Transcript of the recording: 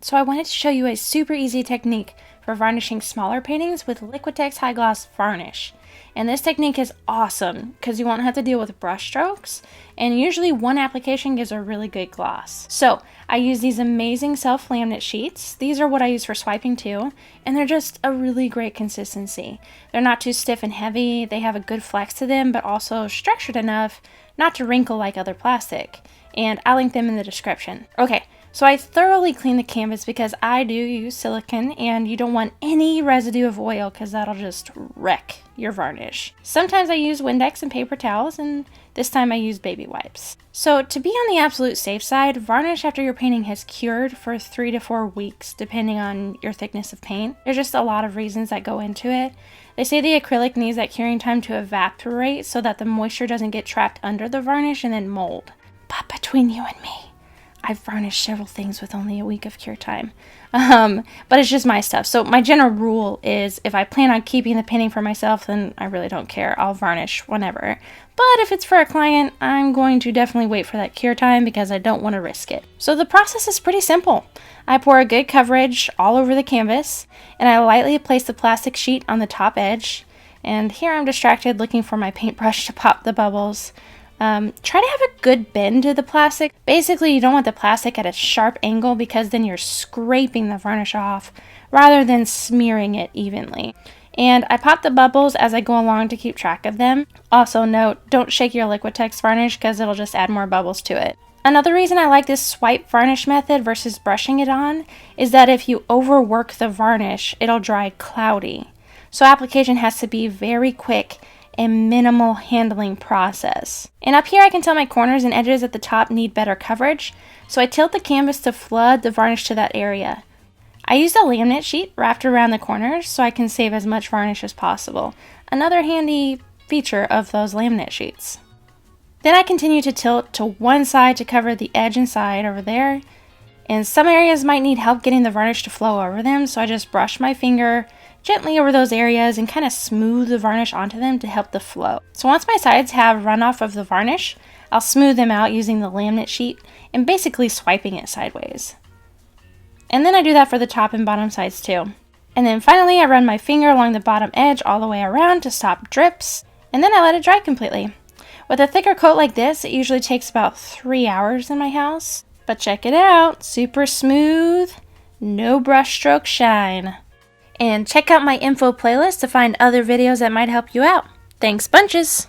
So I wanted to show you a super easy technique for varnishing smaller paintings with Liquitex High Gloss Varnish. And this technique is awesome because you won't have to deal with brush strokes, and usually one application gives a really good gloss. So I use these amazing self-laminate sheets. These are what I use for swiping too, and they're just a really great consistency. They're not too stiff and heavy, they have a good flex to them, but also structured enough not to wrinkle like other plastic. And I'll link them in the description. Okay. So I thoroughly clean the canvas because I do use silicone, and you don't want any residue of oil because that'll just wreck your varnish. Sometimes I use Windex and paper towels, and this time I use baby wipes. So to be on the absolute safe side, varnish after your painting has cured for 3 to 4 weeks depending on your thickness of paint. There's just a lot of reasons that go into it. They say the acrylic needs that curing time to evaporate so that the moisture doesn't get trapped under the varnish and then mold. But between you and me, I've varnished several things with only a week of cure time, but it's just my stuff. So my general rule is if I plan on keeping the painting for myself, then I really don't care. I'll varnish whenever. But if it's for a client, I'm going to definitely wait for that cure time because I don't want to risk it. So the process is pretty simple. I pour a good coverage all over the canvas, and I lightly place the plastic sheet on the top edge. And here I'm distracted looking for my paintbrush to pop the bubbles. Try to have a good bend to the plastic. Basically, you don't want the plastic at a sharp angle because then you're scraping the varnish off rather than smearing it evenly. And I pop the bubbles as I go along to keep track of them. Also note, don't shake your Liquitex varnish because it'll just add more bubbles to it. Another reason I like this swipe varnish method versus brushing it on is that if you overwork the varnish, it'll dry cloudy. So application has to be very quick and minimal handling process. And up here I can tell my corners and edges at the top need better coverage, so I tilt the canvas to flood the varnish to that area. I used a laminate sheet wrapped around the corners so I can save as much varnish as possible. Another handy feature of those laminate sheets. Then I continue to tilt to one side to cover the edge and side over there, and some areas might need help getting the varnish to flow over them, so I just brush my finger gently over those areas and kind of smooth the varnish onto them to help the flow. So once my sides have runoff of the varnish, I'll smooth them out using the laminate sheet and basically swiping it sideways. And then I do that for the top and bottom sides too. And then finally I run my finger along the bottom edge all the way around to stop drips, and then I let it dry completely. With a thicker coat like this, it usually takes about 3 hours in my house. But check it out, super smooth, no brush stroke shine. And check out my info playlist to find other videos that might help you out. Thanks bunches!